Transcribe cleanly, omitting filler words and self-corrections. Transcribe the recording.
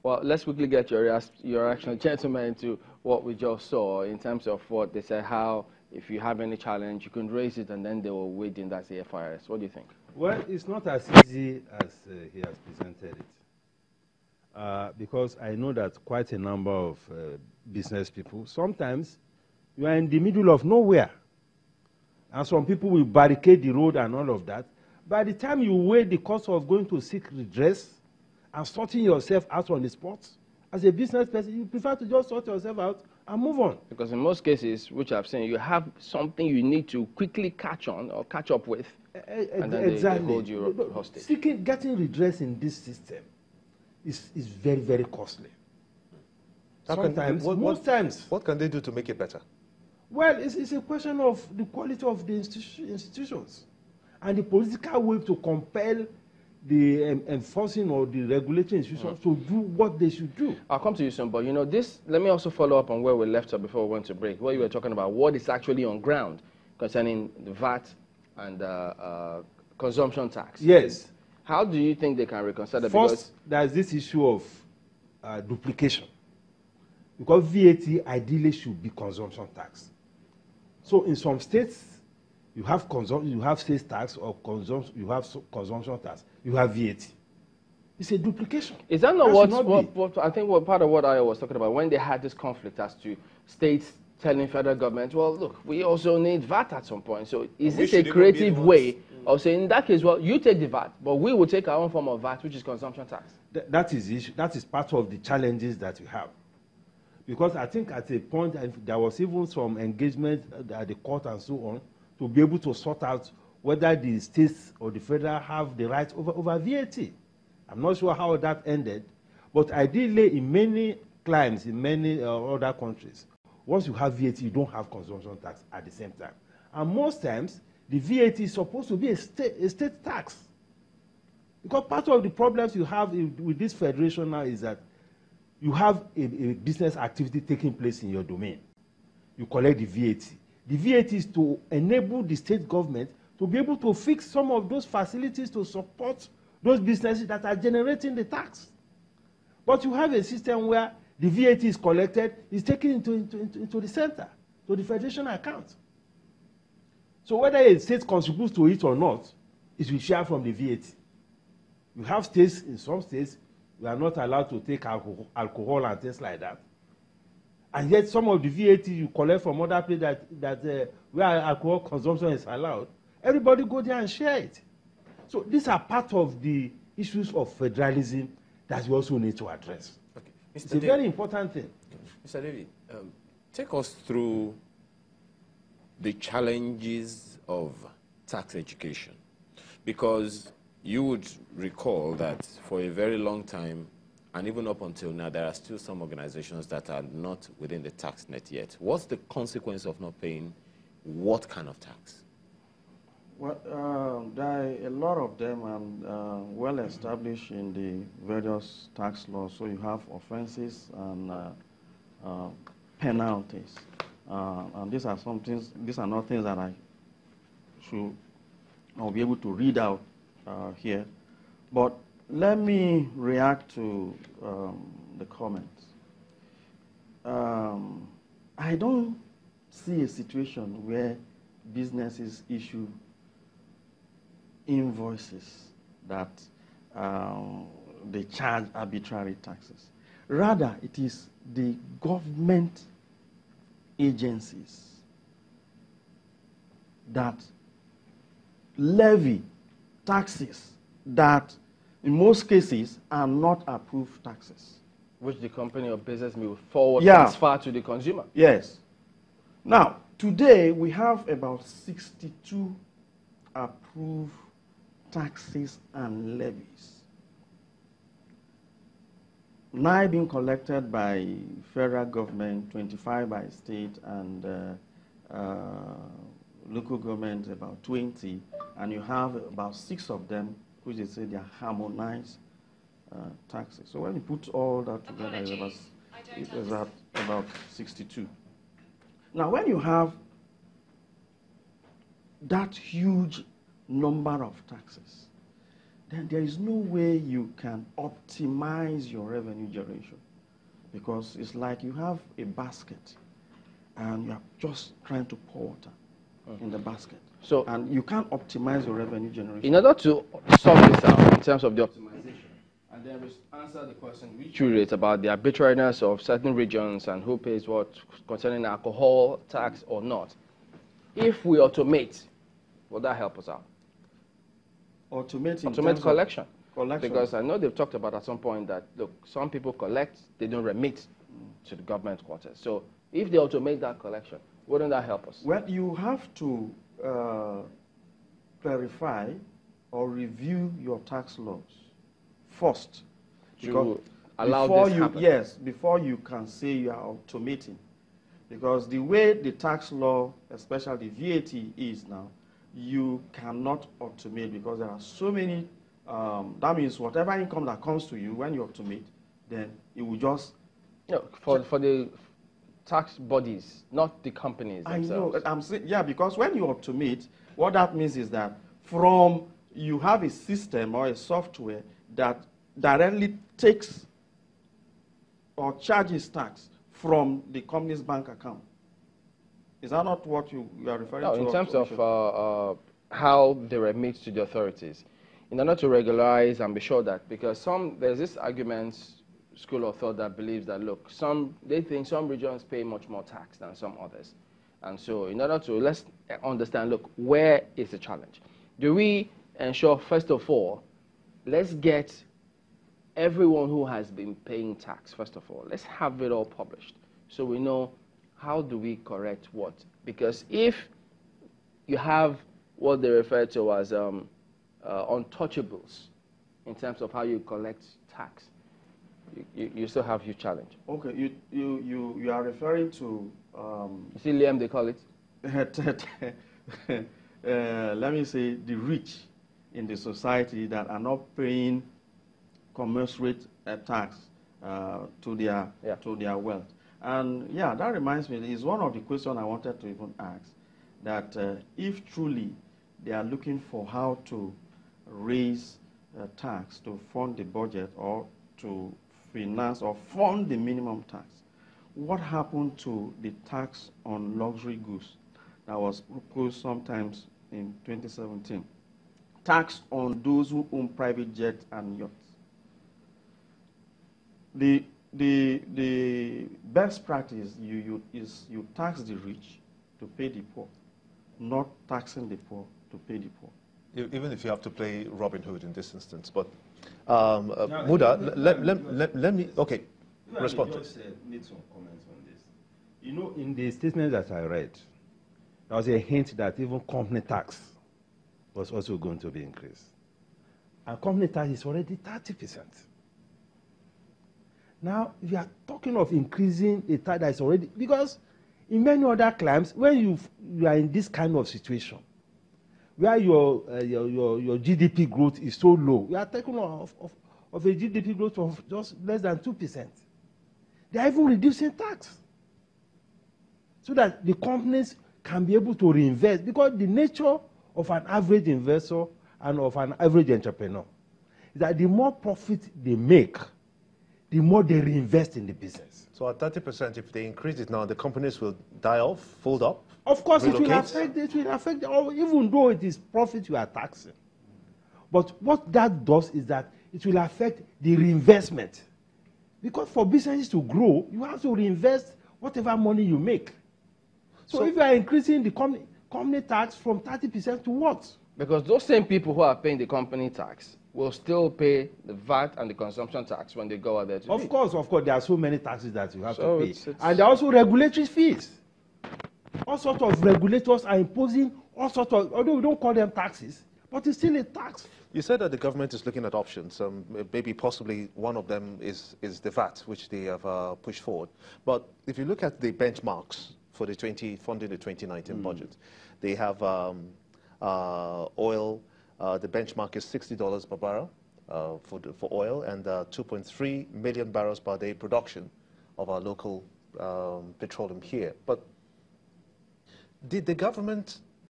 Well, let's quickly get your reaction, gentlemen, to what we just saw in terms of what they said, how if you have any challenge, you can raise it and then they will wait in that FIRS. What do you think? Well, it's not as easy as he has presented it. Because I know that quite a number of business people, sometimes you are in the middle of nowhere. And some people will barricade the road and all of that. By the time you weigh the cost of going to seek redress and sorting yourself out on the spot, as a business person, you prefer to just sort yourself out and move on. Because in most cases, which I've seen, you have something you need to quickly catch on or catch up with, and then exactly. they hold you hostage. Getting redress in this system is very, very costly. Sometimes, most times. What can they do to make it better? Well, it's a question of the quality of the institutions and the political will to compel the enforcing or the regulatory institutions to do what they should do. I'll come to you soon, but you know, let me also follow up on where we left off before we went to break, where you were talking about what is actually on ground concerning the VAT and consumption tax. Yes. How do you think they can reconcile that? First, there's this issue of duplication. Because VAT ideally should be consumption tax. So in some states, you have sales tax or you have consumption tax. You have VAT. It's a duplication. Is that not what I think part of what I was talking about when they had this conflict as to states telling federal government, well, look, we also need VAT at some point. So is this a creative way of saying, in that case, well, you take the VAT, but we will take our own form of VAT, which is consumption tax? That is part of the challenges that we have. Because I think at a point there was even some engagement at the court and so on to be able to sort out whether the states or the federal have the right over VAT. I'm not sure how that ended, but ideally in many climes, in many other countries, once you have VAT, you don't have consumption tax at the same time. And most times, the VAT is supposed to be a state tax. Because part of the problems you have with this federation now is that you have a business activity taking place in your domain. You collect the VAT. The VAT is to enable the state government to be able to fix some of those facilities to support those businesses that are generating the tax. But you have a system where the VAT is collected, is taken into the center, to the federation account. So whether a state contributes to it or not, it will share from the VAT. You have states, in some states, we are not allowed to take alcohol and things like that. And yet some of the VAT you collect from other places where alcohol consumption is allowed, everybody go there and share it. So these are part of the issues of federalism that we also need to address. Okay. It's a very important thing. Mr. David, take us through the challenges of tax education, because you would recall that for a very long time, and even up until now, there are still some organizations that are not within the tax net yet. What's the consequence of not paying what kind of tax? Well, there are a lot of them well established in the various tax laws. So you have offenses and penalties. And these are not things that I'll be able to read out here. But let me react to the comments. I don't see a situation where businesses issue invoices that they charge arbitrary taxes. Rather, it is the government agencies that levy taxes that in most cases are not approved taxes. Which the company or business will forward transfer to the consumer. Yes. Now, today we have about 62 approved taxes and levies. 9 being collected by federal government, 25 by state, and local government about 20, and you have about 6 of them which they say they are harmonized taxes. So when you put all that together, it is about 62. Now, when you have that huge number of taxes, then there is no way you can optimize your revenue generation, because it's like you have a basket and you are just trying to pour water in the basket. So, and you can't optimize your revenue generation. In order to sort this out in terms of the optimization, and then answer the question which you raised about the arbitrariness of certain regions and who pays what concerning alcohol tax or not, if we automate, will that help us out? Automate collection. Because I know they've talked about at some point that, look, some people collect, they don't remit to the government quarters. So if they automate that collection, wouldn't that help us? Well, you have to clarify or review your tax laws first. To allow this to happen. Yes, before you can say you are automating. Because the way the tax law, especially VAT, is now, you cannot automate, because there are so many, that means whatever income that comes to you when you automate, then it will just... No, for the tax bodies, not the companies themselves. I know, yeah, because when you automate, what that means is that you have a system or a software that directly takes or charges tax from the company's bank account. Is that not what you are referring to? No, in terms of how they remit to the authorities, in order to regularize and be sure that, because there's this argument, school of thought, that believes that, look, they think some regions pay much more tax than some others. And so in order to, let's understand, look, where is the challenge? Do we ensure, first of all, let's get everyone who has been paying tax, first of all, let's have it all published so we know how do we correct what? Because if you have what they refer to as untouchables in terms of how you collect tax, you still have huge challenge. Okay, you are referring to... you see, Liam, they call it? Let me say the rich in the society that are not paying commensurate tax to their wealth. And yeah, that reminds me, is one of the questions I wanted to even ask, that if truly they are looking for how to raise tax to fund the budget or to finance or fund the minimum tax, what happened to the tax on luxury goods that was proposed sometimes in 2017? Tax on those who own private jets and yachts. The best practice is you tax the rich to pay the poor, not taxing the poor to pay the poor. Even if you have to play Robin Hood in this instance. But Muda, let me, okay, respond. I just need some comments on this. You know, in the statement that I read, there was a hint that even company tax was also going to be increased. And company tax is already 30%. Now, we are talking of increasing a tax that is already, because in many other climes, when you are in this kind of situation, where your GDP growth is so low, we are talking of a GDP growth of just less than 2%. They are even reducing tax so that the companies can be able to reinvest, because the nature of an average investor and of an average entrepreneur is that the more profit they make, the more they reinvest in the business. So at 30%, if they increase it now, the companies will die off, fold up? Of course, relocate? it will affect, even though it is profit you are taxing. But what that does is that it will affect the reinvestment. Because for businesses to grow, you have to reinvest whatever money you make. So if you are increasing the company tax from 30% to what? Because those same people who are paying the company tax will still pay the VAT and the consumption tax when they go out there to Of course, there are so many taxes that you have to pay. And there are also regulatory fees. All sorts of regulators are imposing all sorts of, although we don't call them taxes, but it's still a tax. You said that the government is looking at options. Maybe possibly one of them is the VAT, which they have pushed forward. But if you look at the benchmarks for the funding the 2019 budget, they have oil. The benchmark is $60 per barrel for oil, and 2.3 million barrels per day production of our local petroleum here. But did the government